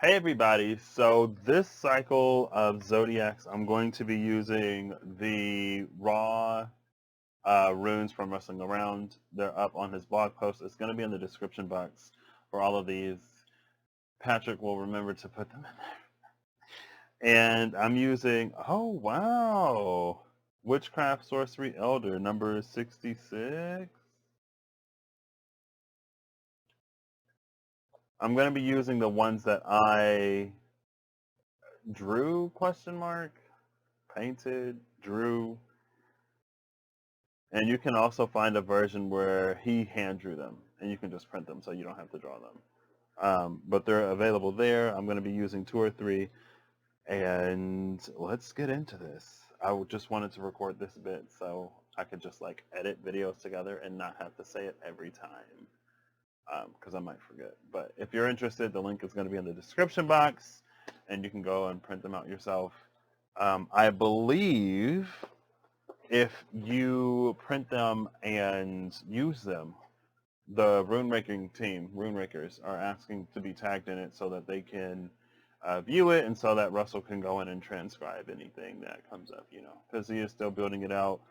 Hey everybody, so this cycle of Zodiacs, I'm going to be using the raw runes from Wrestling Around. They're up on his blog post. It's going to be in the description box for all of these. Patrick will remember to put them in there. And I'm using, oh wow, Witchcraft Sorcery Elder, number 66. I'm going to be using the ones that I drew, question mark, painted, drew. And you can also find a version where he hand drew them, and you can just print them so you don't have to draw them. But they're available there. I'm going to be using 2 or 3, and let's get into this. I just wanted to record this bit so I could just like edit videos together and not have to say it every time, because I might forget. But if you're interested, the link is going to be in the description box, and you can go and print them out yourself. I believe if you print them and use them, the rune raking team, rune rakers, are asking to be tagged in it so that they can view it and so that Russell can go in and transcribe anything that comes up, because he is still building it out.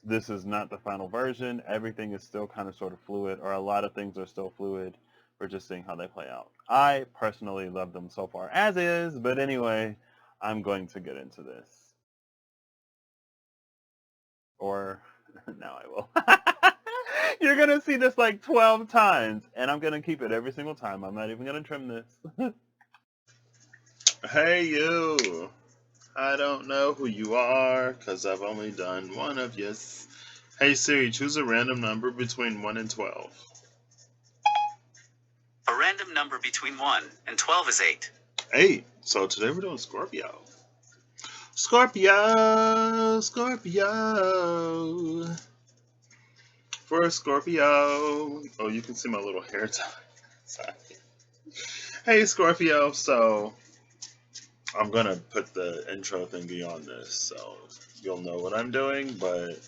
This is not the final version. Everything is still kind of sort of fluid, or a lot of things are still fluid. We're just seeing how they play out. I personally love them so far as is, but anyway, I'm going to get into this. Or now I will. You're going to see this like 12 times, and I'm going to keep it every single time. I'm not even going to trim this. Hey you! I don't know who you are, cause I've only done one of yes. Hey Siri, choose a random number between 1 and 12. A random number between 1 and 12 is 8. 8. So today we're doing Scorpio. Scorpio! For Scorpio. Oh, you can see my little hair tie. Sorry. Hey Scorpio, so I'm gonna put the intro thingy on this so you'll know what I'm doing, but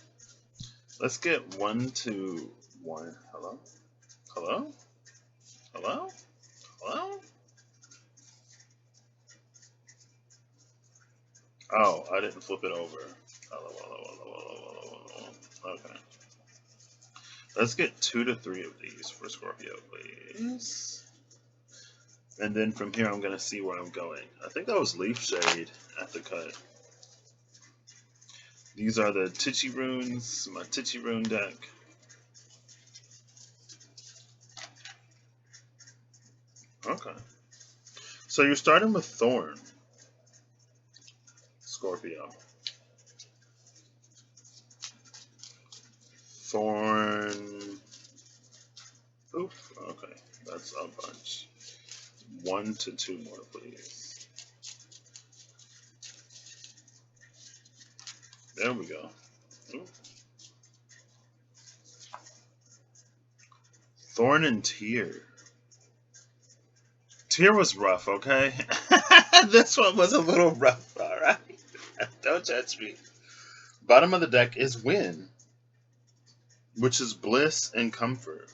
let's get 1 to 1. Hello? Hello? Hello? Hello? Oh, I didn't flip it over. Hello. Okay. Let's get 2 to 3 of these for Scorpio, please. And then from here, I'm going to see where I'm going. I think that was Leaf Shade at the cut. These are the Titchy runes, my Titchy rune deck. Okay. So you're starting with Thorn, Scorpio. Thorn. Oof. Okay. That's a bunch. 1 to 2 more, please. There we go. Ooh. Thorntīr. Tyr was rough, okay? This one was a little rough, alright? Don't judge me. Bottom of the deck is Win, which is bliss and comfort.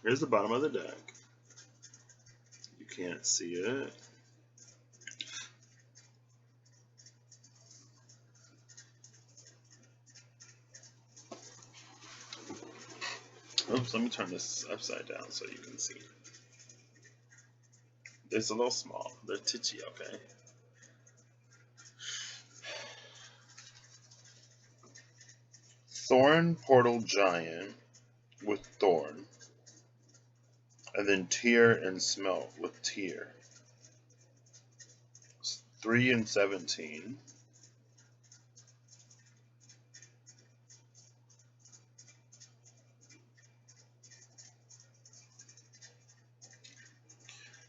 Here's the bottom of the deck. You can't see it. Oops, let me turn this upside down so you can see. It's a little small. They're titchy, okay? Thorn Portal Giant with Thorn. And then Tyr and Smelt with Tyr. 3 and 17.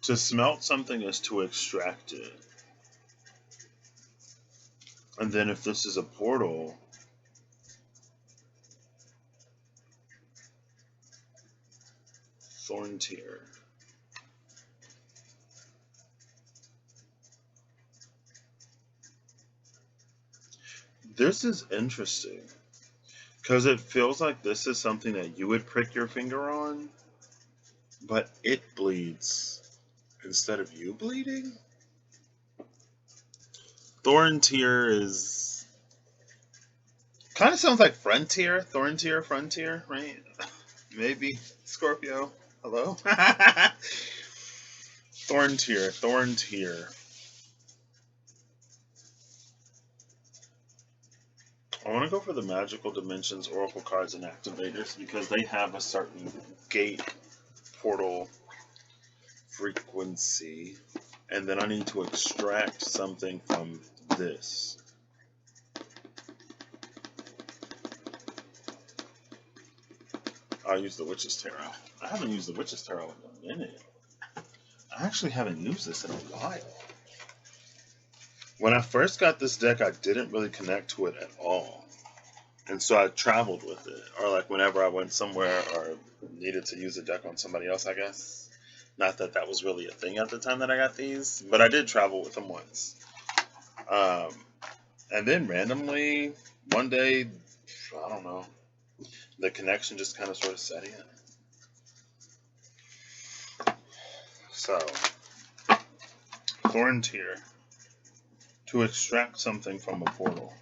To smelt something is to extract it. And then if this is a portal, Thorntīr. This is interesting. Because it feels like this is something that you would prick your finger on, but it bleeds instead of you bleeding. Thorntīr is kind of sounds like Frontier. Frontier, right? Maybe. Scorpio. Hello? Thorntīr. I want to go for the Magical Dimensions, Oracle cards, and Activators because they have a certain gate portal frequency. And then I need to extract something from this. I'll use the Witch's Tarot. I haven't used the Witch's Tarot in a minute. I actually haven't used this in a while. When I first got this deck, I didn't really connect to it at all. And so I traveled with it. Or like whenever I went somewhere or needed to use a deck on somebody else, I guess. Not that that was really a thing at the time that I got these, but I did travel with them once. And then randomly, one day, I don't know, the connection just kind of sort of set in. So, Thorntīr, to extract something from a portal.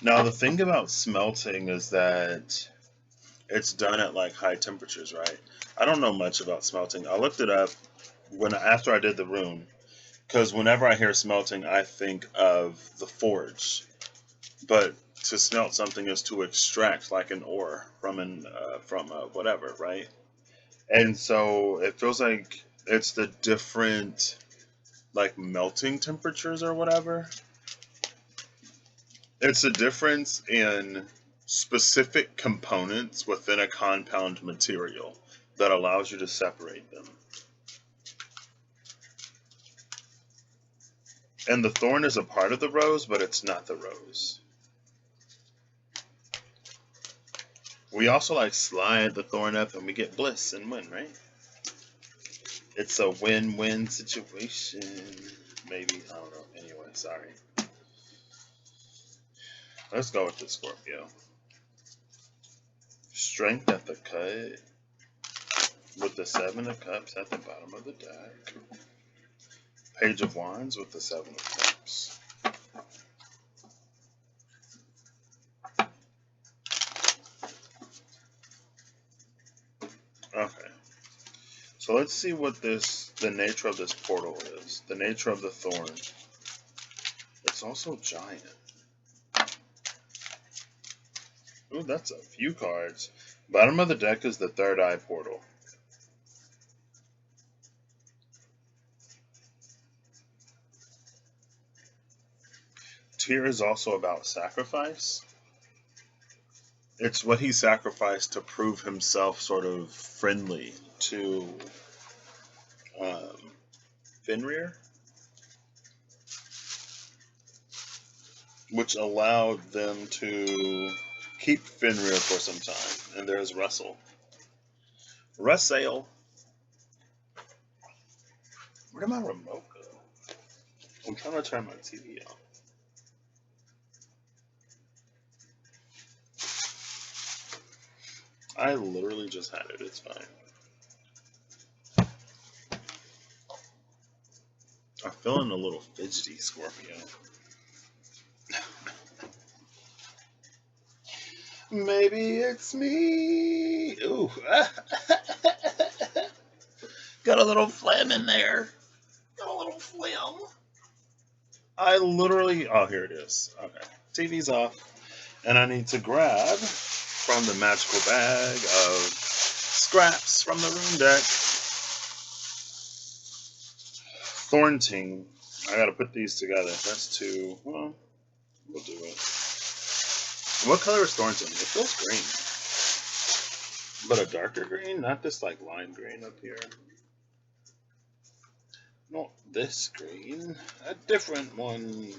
Now, the thing about smelting is that it's done at like high temperatures, right? I don't know much about smelting. I looked it up after I did the rune, because whenever I hear smelting, I think of the forge. But to smelt something is to extract like an ore from whatever, right? And so it feels like it's the different like melting temperatures or whatever. It's a difference in specific components within a compound material that allows you to separate them. And the thorn is a part of the rose, but it's not the rose. We also like slide the thorn up and we get bliss and win, right? It's a win-win situation. Maybe, I don't know. Anyway, sorry. Let's go with the Scorpio. Strength at the cut. With the 7 of Cups at the bottom of the deck. Page of Wands with the 7 of Cups. Okay. So let's see what the nature of this portal is. The nature of the thorn. It's also giant. Ooh, that's a few cards. Bottom of the deck is the third eye portal. Tyr is also about sacrifice. It's what he sacrificed to prove himself sort of friendly to Fenrir, which allowed them to keep Fenrir for some time. And there's Russell. Russell. Where did my remote go? I'm trying to turn my TV on. I literally just had it. It's fine. I'm feeling a little fidgety, Scorpio. Maybe it's me. Ooh. Got a little phlegm in there. Got a little phlegm. I literally... Oh, here it is. Okay. TV's off. And I need to grab from the magical bag of scraps from the rune deck. Thorntīr. I gotta put these together. That's two. Well, we'll do it. What color is Thorntīr? It feels green. But a darker green? Not this like lime green up here. Not this green. A different one.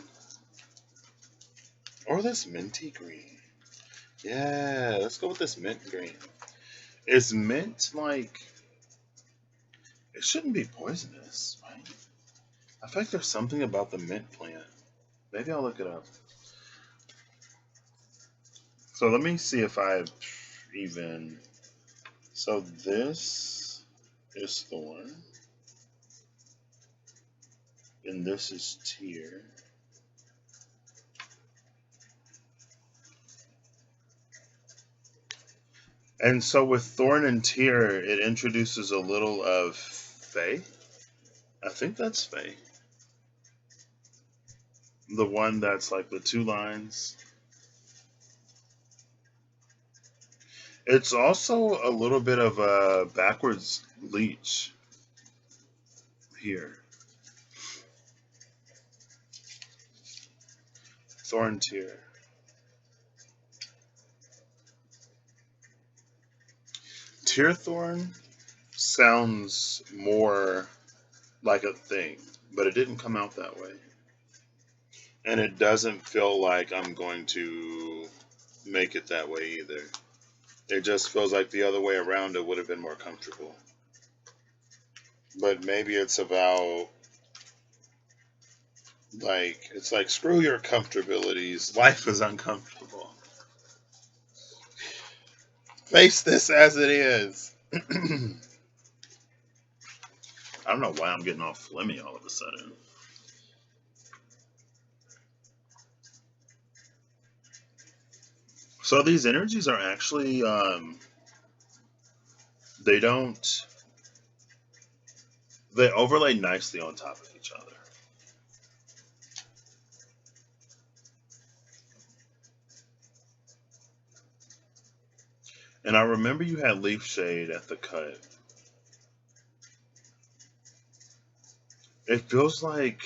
Or this minty green. Yeah, let's go with this mint green. Is mint like... It shouldn't be poisonous, right? I feel like there's something about the mint plant. Maybe I'll look it up. So let me see if I even. So this is Thorn, and this is Tier. And so with Thorn and Tier, it introduces a little of Fae. I think that's Fae. The one that's like the 2 lines. It's also a little bit of a backwards leech here. Thorn Tier. Tear Thorn sounds more like a thing, but it didn't come out that way. And it doesn't feel like I'm going to make it that way either. It just feels like the other way around it would have been more comfortable. But maybe it's about, like, it's like, screw your comfortabilities. Life is uncomfortable. Face this as it is. I don't know why I'm getting all phlegmy all of a sudden. So these energies are actually, they overlay nicely on top of each other. And I remember you had leaf shade at the cut. It feels like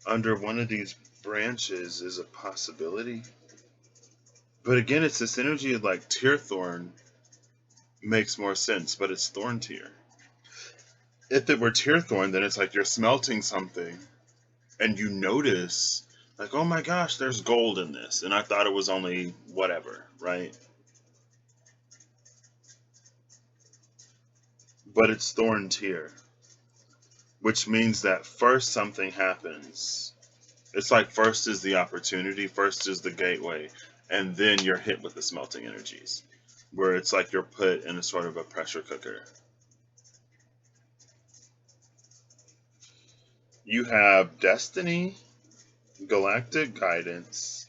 under one of these branches is a possibility. But again, it's this energy of like Tear Thorn makes more sense, but it's Thorn Tier. If it were Tear Thorn, then it's like you're smelting something and you notice, like, oh my gosh, there's gold in this. And I thought it was only whatever, right? But it's Thorn Tier, which means that first something happens. It's like first is the opportunity, first is the gateway, and then you're hit with the smelting energies, where it's like you're put in a sort of a pressure cooker. You have Destiny, Galactic Guidance,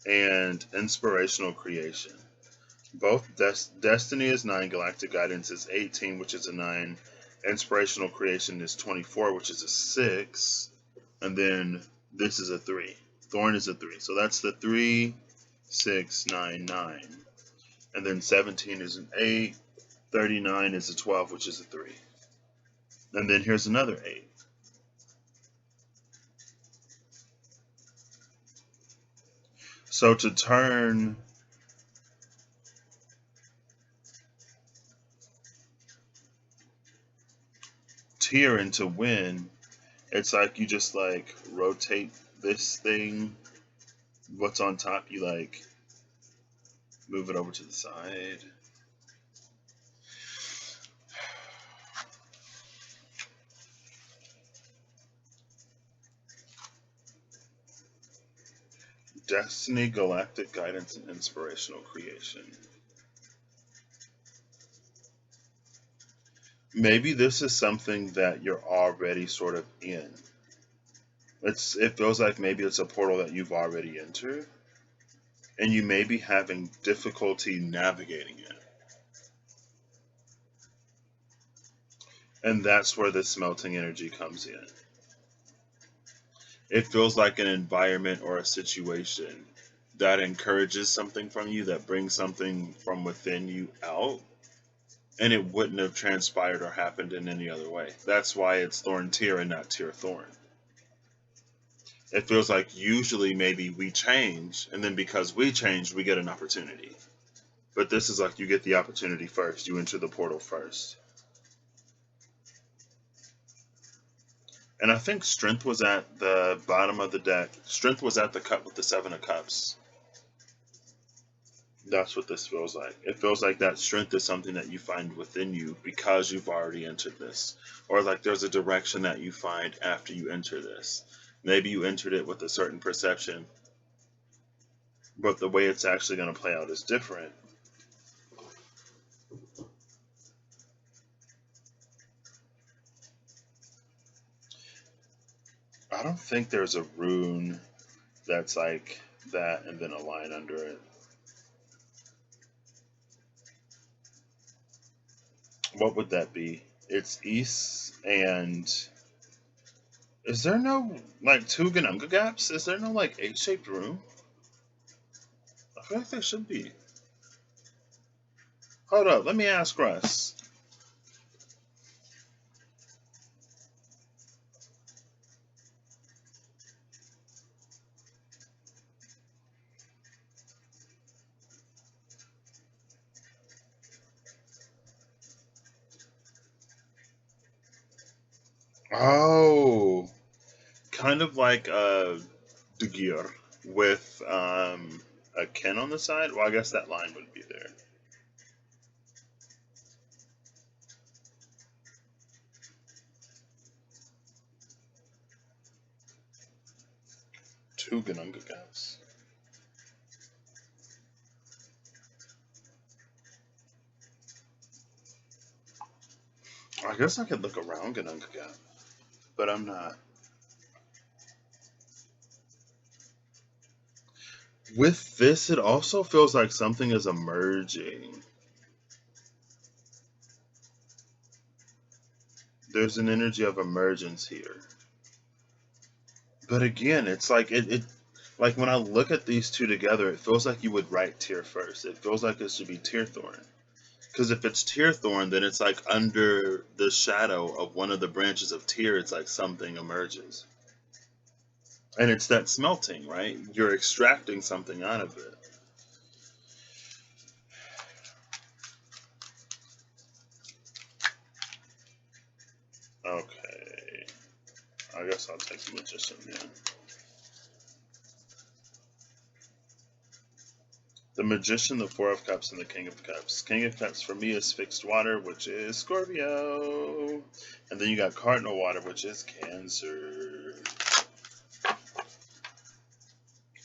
and Inspirational Creation. Both Destiny is 9, Galactic Guidance is 18, which is a 9. Inspirational Creation is 24, which is a 6. And then this is a 3. Thorn is a 3. So that's the 3, 6, 9, 9. And then 17 is an 8. 39 is a 12, which is a 3. And then here's another 8. So to turn Tier into Win, it's like you just like rotate this thing, what's on top, you like move it over to the side. Destiny, Galactic Guidance, and Inspirational Creation. Maybe this is something that you're already sort of in. It feels like maybe it's a portal that you've already entered, and you may be having difficulty navigating it. And that's where the smelting energy comes in. It feels like an environment or a situation that encourages something from you, that brings something from within you out, and it wouldn't have transpired or happened in any other way. That's why it's Thorn Tier and not Tier Thorn. It feels like usually maybe we change, and then because we change, we get an opportunity. But this is like you get the opportunity first. You enter the portal first. And I think Strength was at the bottom of the deck. Strength was at the cut with the 7 of Cups. That's what this feels like. It feels like that strength is something that you find within you because you've already entered this. Or like there's a direction that you find after you enter this. Maybe you entered it with a certain perception, but the way it's actually going to play out is different. I don't think there's a rune that's like that and then a line under it. What would that be? It's east, and is there no like two Ganunga gaps? Is there no like H-shaped rune? I feel like there should be. Hold up, let me ask Russ. Oh, kind of like Degir with a Ken on the side. Well, I guess that line would be there. Two Ganunga gaps. I guess I could look around Ganunga gap, but I'm not. With this, it also feels like something is emerging. There's an energy of emergence here. But again, it's like it like when I look at these two together, it feels like you would write Tyr first. It feels like it should be Tyrthorn. Because if it's Tyrthorn, then it's like under the shadow of one of the branches of Tyr, it's like something emerges. And it's that smelting, right? You're extracting something out of it. Okay. I guess I'll take the Magician then. The Magician, the Four of Cups, and the King of Cups. King of Cups for me is Fixed Water, which is Scorpio. And then you got Cardinal Water, which is Cancer.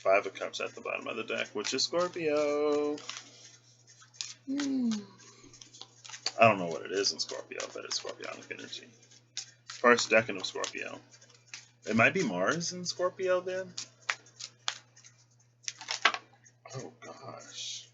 Five of Cups at the bottom of the deck, which is Scorpio. I don't know what it is in Scorpio, but it's Scorpionic energy. First decan of Scorpio. It might be Mars in Scorpio then? Oh gosh.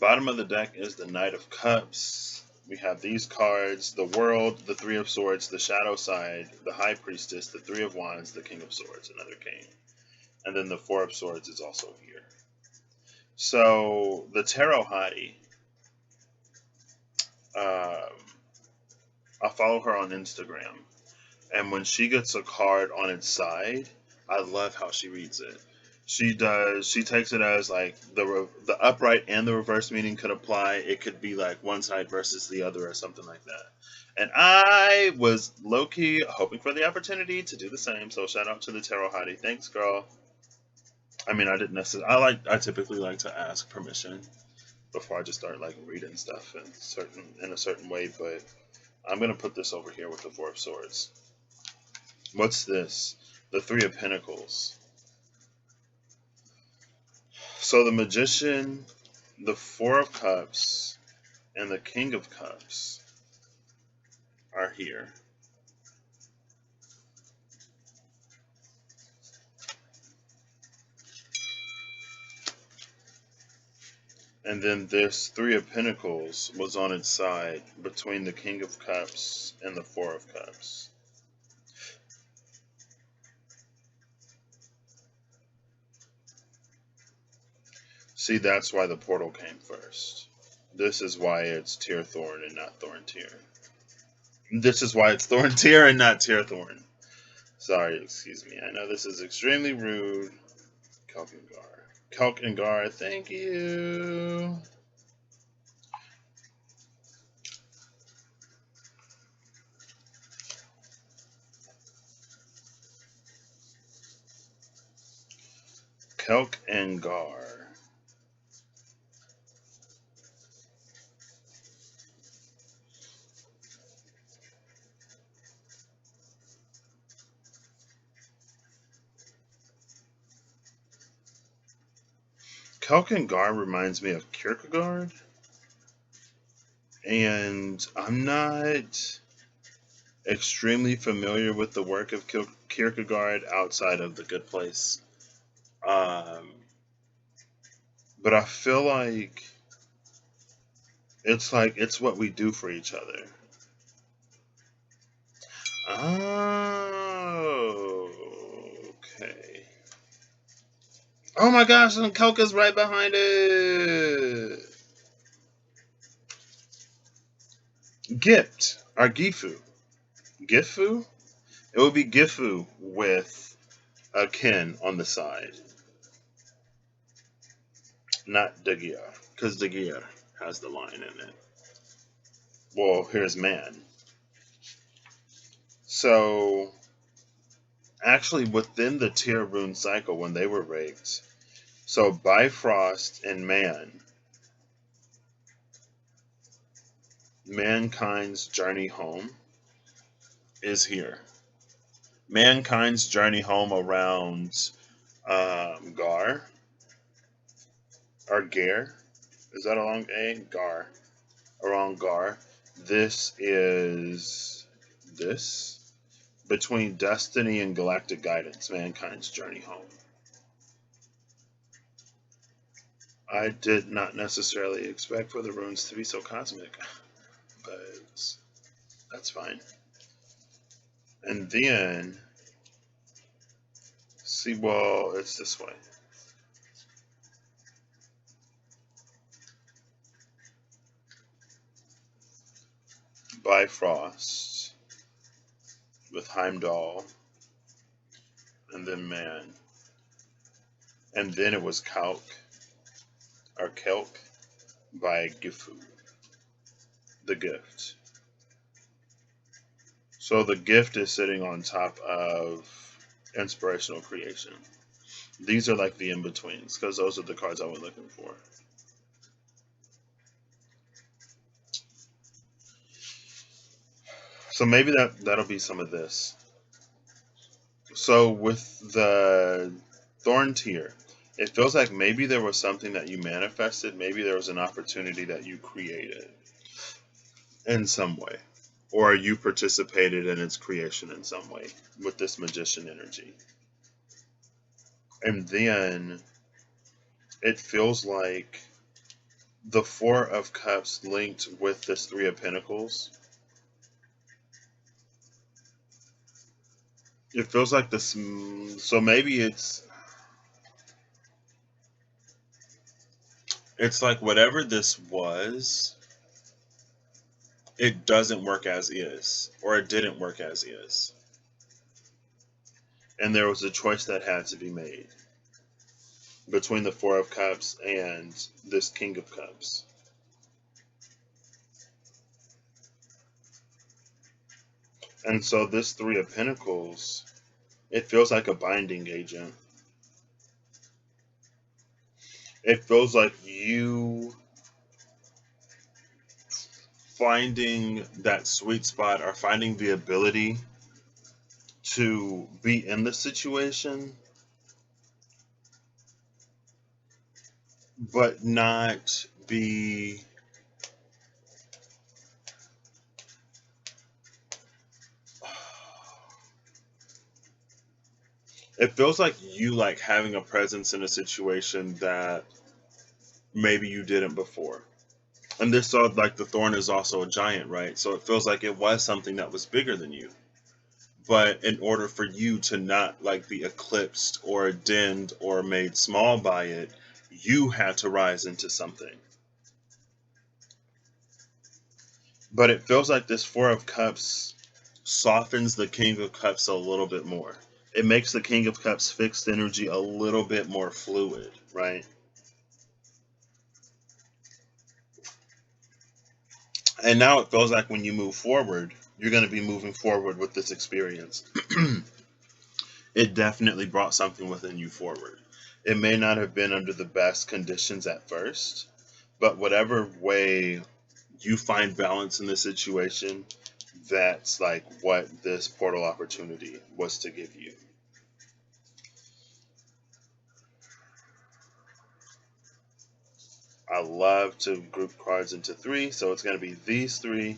Bottom of the deck is the Knight of Cups. We have these cards, the World, the Three of Swords, the Shadow Side, the High Priestess, the Three of Wands, the King of Swords, another king. And then the Four of Swords is also here. So the Tarot Hottie, I follow her on Instagram. And when she gets a card on its side, I love how she reads it. She takes it as like the upright and the reverse meaning could apply. It could be like one side versus the other or something like that. And I was low-key hoping for the opportunity to do the same. So shout out to the Tarot Hottie. Thanks, girl. I mean, I didn't necessarily. I typically like to ask permission before I just start like reading stuff in a certain way. But I'm gonna put this over here with the Four of Swords. What's this? The Three of Pentacles. So the Magician, the Four of Cups, and the King of Cups are here. And then this Three of Pentacles was on its side between the King of Cups and the Four of Cups. See, that's why the portal came first. This is why it's Tyrthorn and not Thorntīr. This is why it's Thorntīr and not Tyrthorn. Sorry, excuse me. I know this is extremely rude. Kelk and Gar, thank you. Kelk and Gar. Kierkegaard reminds me of Kierkegaard, and I'm not extremely familiar with the work of Kierkegaard outside of The Good Place. But I feel like it's what we do for each other. Oh, okay. Oh my gosh, and Coke is right behind it. Gift or Gifu. Gifu? It would be Gifu with a Ken on the side. Not Dagier, because Dagier has the line in it. Well, here's man. So, actually, within the tier rune cycle, when they were raked, so Bifrost and man, mankind's journey home is here. Mankind's journey home around Gar or Gare. Is that along A? Gar. Around Gar. This is this. Between Destiny and Galactic Guidance, mankind's journey home. I did not necessarily expect for the runes to be so cosmic, but that's fine. And then, see, well, it's this way. Bifrost with Heimdall, and then man. And then it was Kalk, or Kelk, by Gifu, the gift. So the gift is sitting on top of inspirational creation. These are like the in-betweens, because those are the cards I was looking for. So maybe that'll be some of this. So with the Thorntīr, it feels like maybe there was something that you manifested, maybe there was an opportunity that you created in some way, or you participated in its creation in some way with this magician energy. And then it feels like the Four of Cups linked with this Three of Pentacles. It feels like this, so maybe it's like whatever this was, it doesn't work as is, or it didn't work as is. And there was a choice that had to be made between the Four of Cups and this King of Cups. And so this Three of Pentacles, it feels like a binding agent. It feels like you finding that sweet spot, or finding the ability to be in the situation, but not be it feels like you like having a presence in a situation that maybe you didn't before. And this like the thorn is also a giant, right? So it feels like it was something that was bigger than you. But in order for you to not like be eclipsed or dimmed or made small by it, you had to rise into something. But it feels like this Four of Cups softens the King of Cups a little bit more. It makes the King of Cups fixed energy a little bit more fluid, right? And now it feels like when you move forward, you're going to be moving forward with this experience. It definitely brought something within you forward. It may not have been under the best conditions at first, but whatever way you find balance in this situation, that's like what this portal opportunity was to give you. I love to group cards into 3, so it's going to be these 3.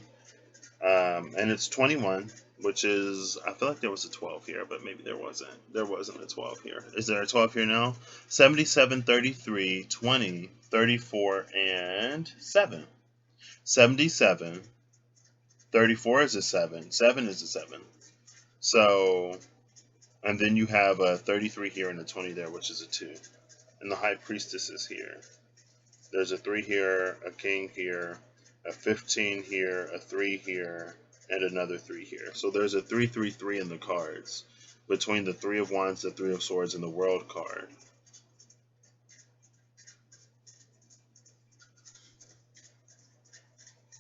And it's 21, which is, I feel like there was a 12 here, but maybe there wasn't. There wasn't a 12 here. Is there a 12 here now? 77, 33, 20, 34, and 7. 77, 34 is a 7, 7 is a 7. So, and then you have a 33 here and a 20 there, which is a 2. And the High Priestess is here. There's a 3 here, a King here, a 15 here, a 3 here, and another 3 here. So there's a 3, 3, 3 in the cards between the 3 of Wands, the 3 of Swords, and the World card.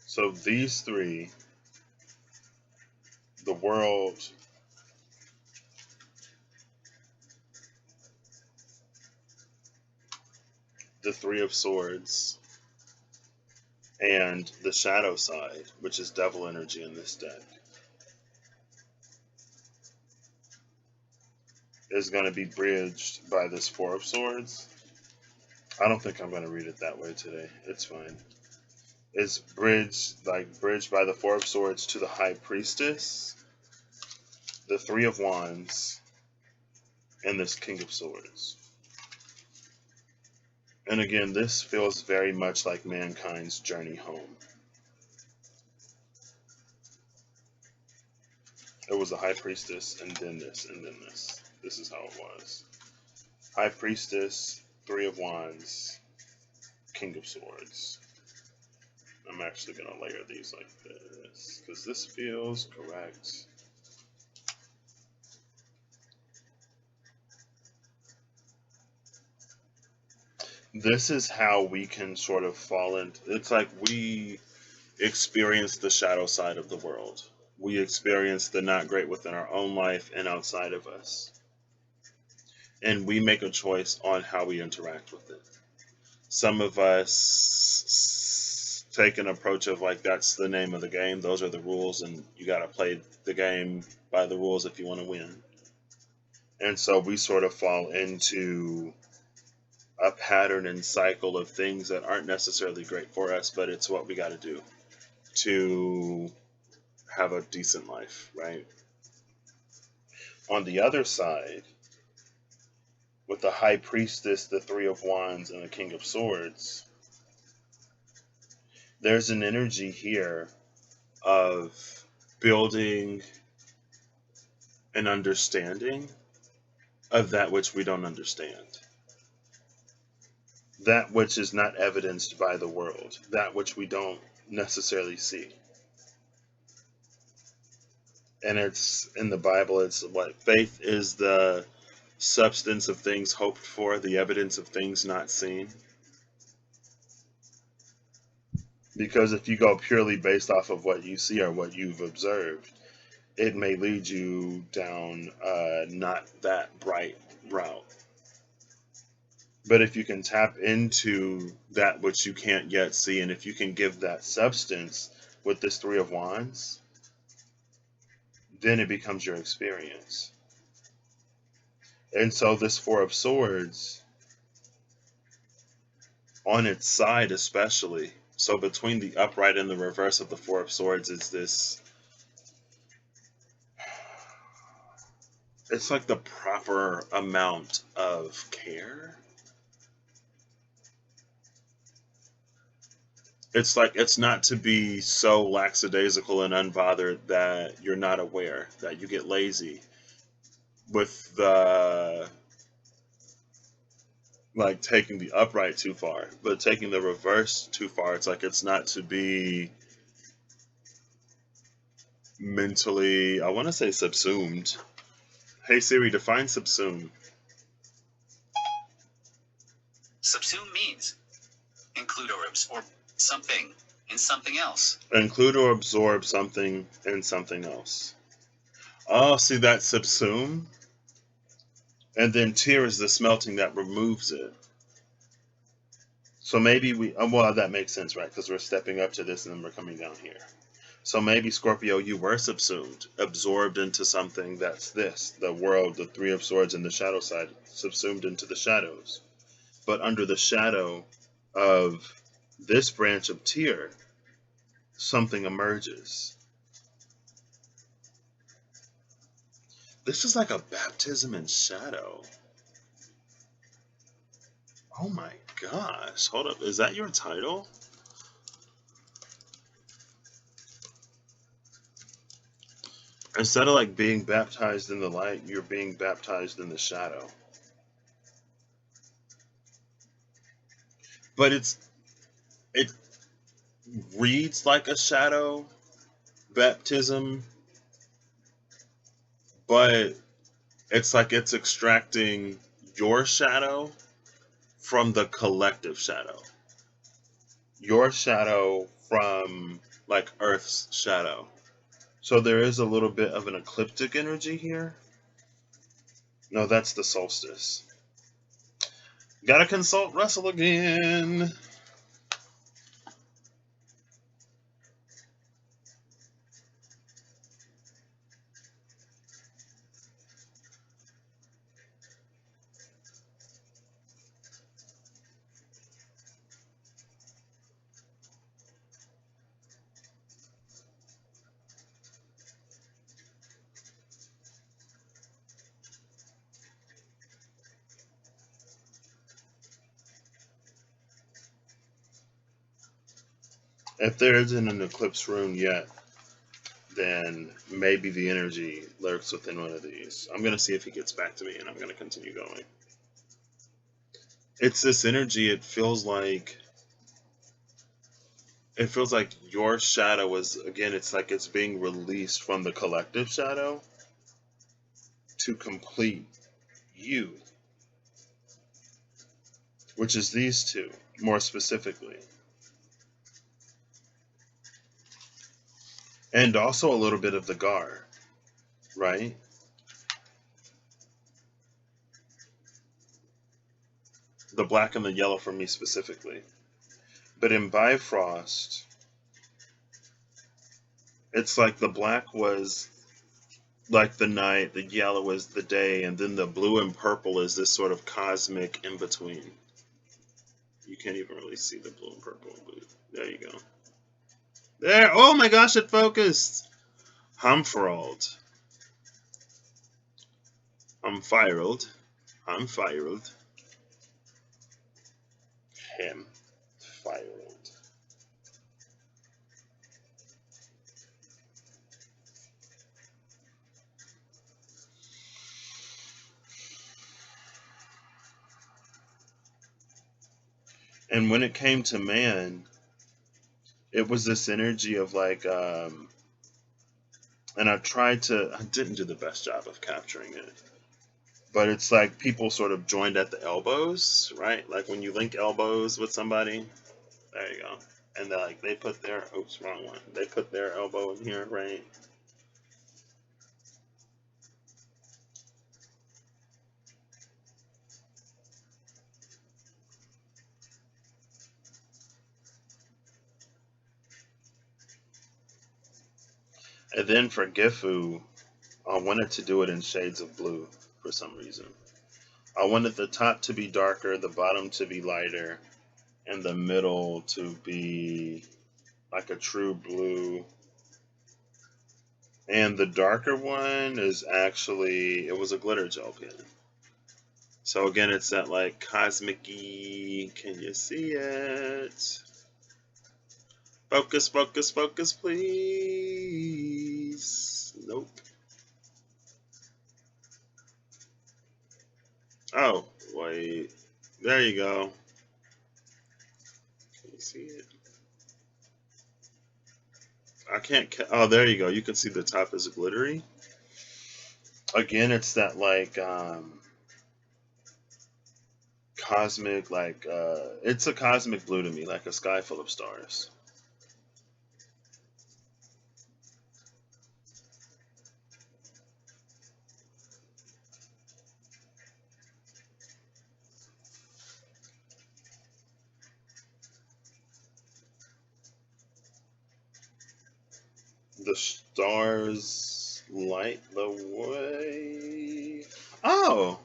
So these 3, the World, the 3 of Swords, and the Shadow side, which is Devil energy in this deck, is going to be bridged by this 4 of Swords. I don't think I'm going to read it that way today. It's fine. It's bridged by the 4 of Swords to the High Priestess, the 3 of Wands, and this King of Swords. And again, this feels very much like mankind's journey home. It was the High Priestess, and then this, and then this. This is how it was. High Priestess, 3 of Wands, King of Swords. I'm actually going to layer these like this, because this feels correct. This is how we can sort of fall into, it's like we experience the shadow side of the world. We experience the not great within our own life and outside of us. And we make a choice on how we interact with it. Some of us take an approach of like, that's the name of the game, those are the rules, and you got to play the game by the rules if you want to win. And so we sort of fall into a pattern and cycle of things that aren't necessarily great for us, but it's what we got to do to have a decent life, right? On the other side, with the High Priestess, the 3 of Wands, and the King of Swords, there's an energy here of building an understanding of that which we don't understand. That which is not evidenced by the world, that which we don't necessarily see. And it's in the Bible, it's what faith is: the substance of things hoped for, the evidence of things not seen. Because if you go purely based off of what you see or what you've observed, it may lead you down not that bright route. But if you can tap into that which you can't yet see, and if you can give that substance with this 3 of Wands, then it becomes your experience. And so this 4 of Swords, on its side especially, so between the upright and the reverse of the 4 of Swords is this, it's like the proper amount of care. It's like, it's not to be so lackadaisical and unbothered that you're not aware, that you get lazy with the, like, taking the upright too far, but taking the reverse too far. It's like, it's not to be mentally, I want to say subsumed. Hey Siri, define subsume. Subsume means include or absorb something in something else. Include or absorb something in something else. Oh, see, that subsume? And then tear is the smelting that removes it. So maybe we, well, that makes sense, right? Because we're stepping up to this and then we're coming down here. So maybe, Scorpio, you were subsumed, absorbed into something that's this, the world, the 3 of Swords, and the shadow side, subsumed into the shadows. But under the shadow of this branch of Tyr, something emerges. This is like a baptism in shadow. Oh my gosh. Hold up. Is that your title? Instead of like being baptized in the light, you're being baptized in the shadow. But it reads like a shadow baptism, but it's like it's extracting your shadow from the collective shadow. Your shadow from like Earth's shadow. So there is a little bit of an ecliptic energy here. No, that's the solstice. Gotta consult Russell again. If there isn't an eclipse rune yet, then maybe the energy lurks within one of these. I'm going to see if he gets back to me, and I'm going to continue going. It's this energy. It feels like your shadow is, again, it's like it's being released from the collective shadow to complete you, which is these two, more specifically. And also a little bit of the Gar, right? The black and the yellow for me specifically. But in Bifrost, it's like the black was like the night, the yellow is the day, and then the blue and purple is this sort of cosmic in between. You can't even really see the blue and purple, but there you go. There! Oh my gosh, it focused! Hamfrald. I'm fired. I'm fired. Him. Fired. And when it came to man, it was this energy of like, and I didn't do the best job of capturing it. But it's like people sort of joined at the elbows, right? Like when you link elbows with somebody, there you go. And they put their, oops, wrong one. They put their elbow in here, right? And then for Gifu, I wanted to do it in shades of blue for some reason. I wanted the top to be darker, the bottom to be lighter, and the middle to be like a true blue. And the darker one is actually, it was a glitter gel pen. So again, it's that like cosmic-y, can you see it? Focus, focus, focus, please. Nope. Oh, wait. There you go. Can you see it? I can't. Oh, there you go. You can see the top is glittery. Again, it's that like cosmic, like it's a cosmic blue to me, like a sky full of stars. The stars light the way. Oh!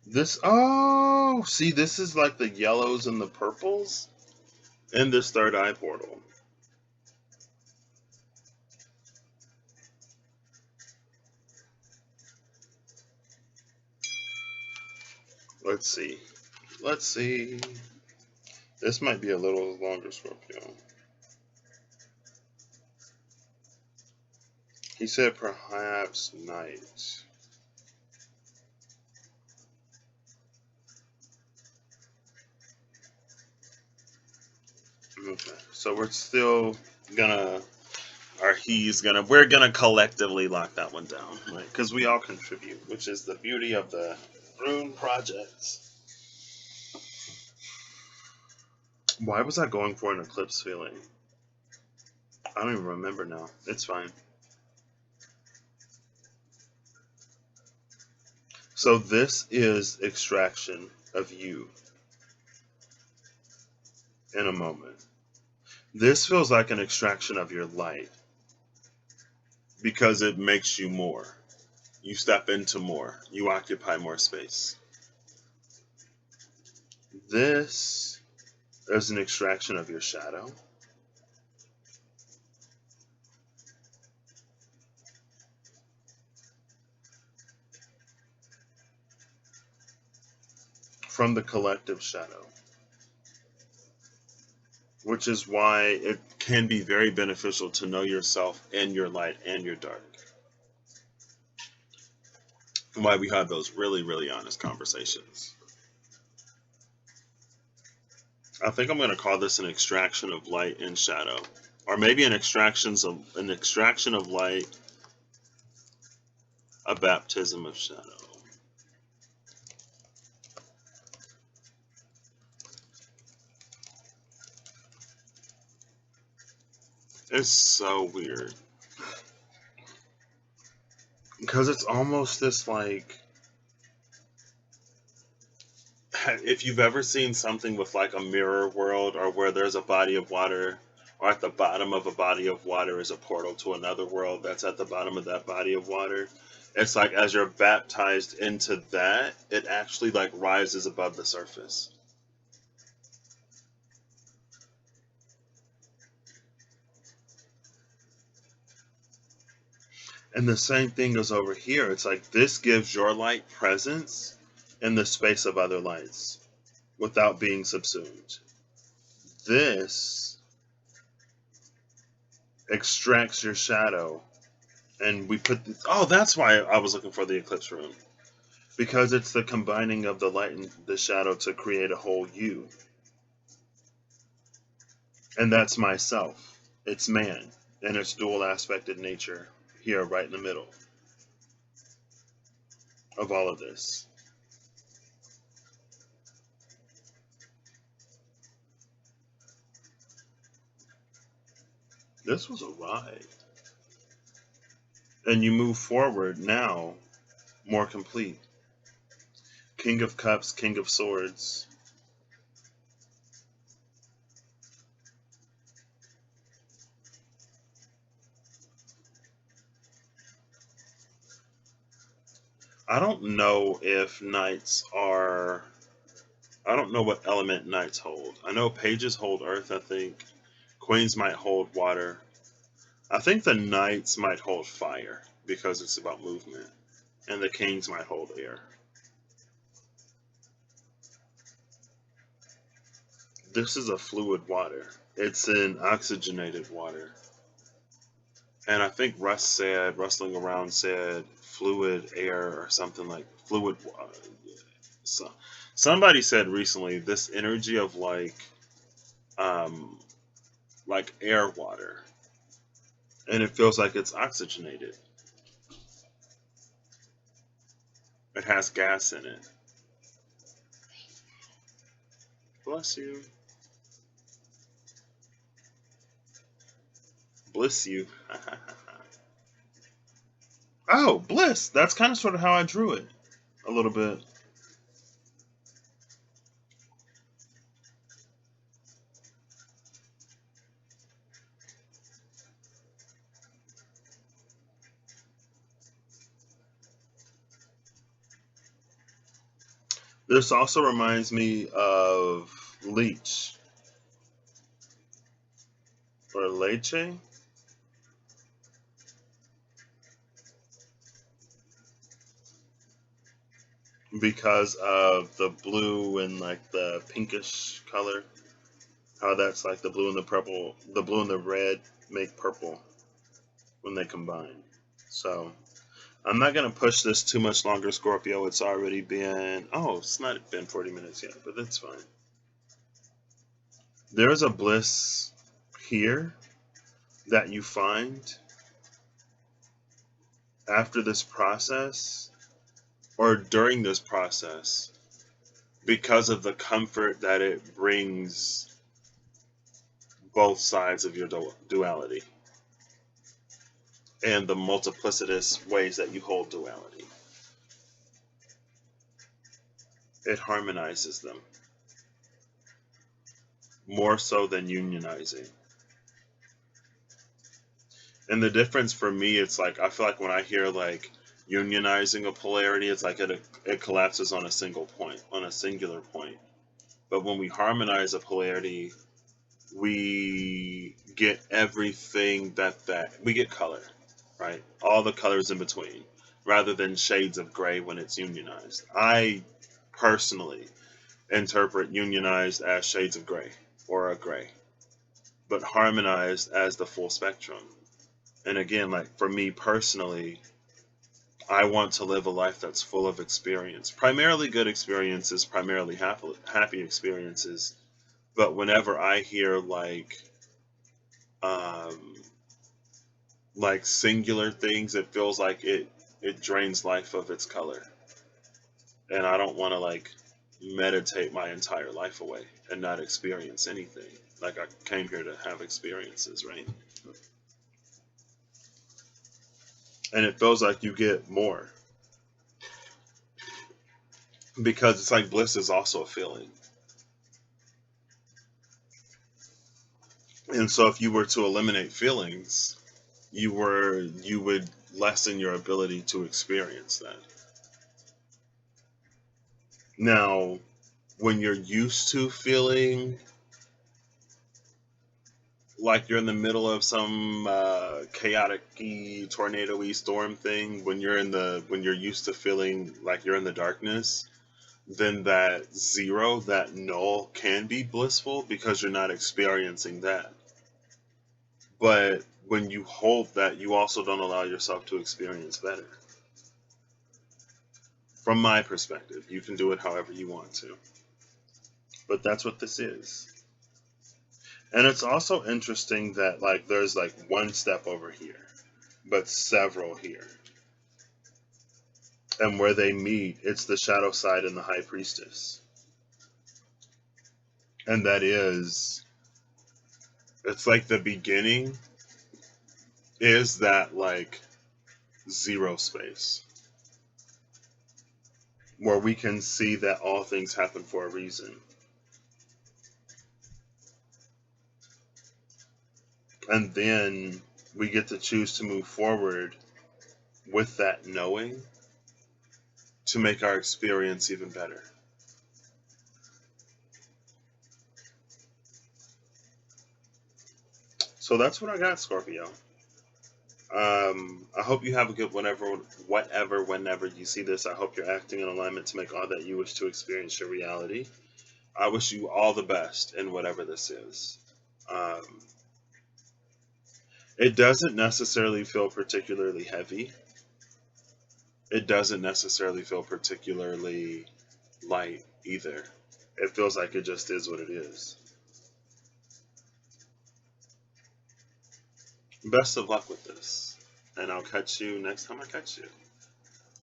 This, oh, see, this is like the yellows and the purples in this third eye portal. Let's see. Let's see. This might be a little longer, Scorpio. He said perhaps night. Okay, so we're still gonna, or we're gonna collectively lock that one down, right? Because we all contribute, which is the beauty of the Rune projects. Why was I going for an eclipse feeling? I don't even remember now. It's fine. So this is extraction of you in a moment. This feels like an extraction of your light because it makes you more. You step into more. You occupy more space. This is an extraction of your shadow. From the collective shadow. Which is why it can be very beneficial to know yourself and your light and your dark. And why we have those really, really honest conversations. I think I'm going to call this an extraction of light and shadow. Or maybe an extraction of light, a baptism of shadow. It's so weird. Because it's almost this like, if you've ever seen something with like a mirror world, or where there's a body of water, or at the bottom of a body of water is a portal to another world that's at the bottom of that body of water. It's like as you're baptized into that, it actually like rises above the surface. And the same thing goes over here. It's like this gives your light presence in the space of other lights without being subsumed. This extracts your shadow. And we put this, oh, that's why I was looking for the eclipse room. Because it's the combining of the light and the shadow to create a whole you. And that's myself. It's man. And its dual aspected nature here right in the middle of all of this. This was a ride. And you move forward now more complete. King of Cups, King of Swords. I don't know if knights are, I don't know what element knights hold. I know pages hold earth, I think. Queens might hold water. I think the knights might hold fire because it's about movement. And the kings might hold air. This is a fluid water. It's an oxygenated water. And I think Russ said, rustling around said, fluid air or something like fluid. So, somebody said recently this energy of like air water, and it feels like it's oxygenated. It has gas in it. Bless you. Bliss you. Oh, bliss. That's kind of sort of how I drew it. A little bit. This also reminds me of leech or leche, because of the blue and like the pinkish color. How that's like the blue and the purple, the blue and the red make purple when they combine. So I'm not going to push this too much longer, Scorpio. It's already been, oh, it's not been 40 minutes yet, but that's fine. There's a bliss here that you find after this process or during this process because of the comfort that it brings both sides of your duality and the multiplicitous ways that you hold duality. It harmonizes them more so than unionizing. And the difference for me, it's like, I feel like when I hear like unionizing a polarity, it's like it collapses on a single point, on a singular point. But when we harmonize a polarity, we get everything that we get color, right? All the colors in between, rather than shades of gray when it's unionized. I personally interpret unionized as shades of gray or a gray, but harmonized as the full spectrum. And again, like for me personally, I want to live a life that's full of experience, primarily good experiences, primarily happy experiences. But whenever I hear like singular things, it feels like it drains life of its color. And I don't want to like meditate my entire life away and not experience anything. Like I came here to have experiences, right? And it feels like you get more. Because it's like bliss is also a feeling. And so if you were to eliminate feelings, you would lessen your ability to experience that. Now, when you're used to feeling like you're in the middle of some chaotic-y, tornado-y storm thing, when you're used to feeling like you're in the darkness, then that zero, that null, can be blissful because you're not experiencing that. But when you hold that, you also don't allow yourself to experience better. From my perspective, you can do it however you want to. But that's what this is. And it's also interesting that like there's like one step over here, but several here. And where they meet, it's the shadow side and the high priestess. And that is, it's like the beginning is that like zero space where we can see that all things happen for a reason. And then we get to choose to move forward with that knowing to make our experience even better. So that's what I got, Scorpio. I hope you have a good whenever you see this. I hope you're acting in alignment to make all that you wish to experience your reality. I wish you all the best in whatever this is. It doesn't necessarily feel particularly heavy. It doesn't necessarily feel particularly light either. It feels like it just is what it is. Best of luck with this, and I'll catch you next time I catch you.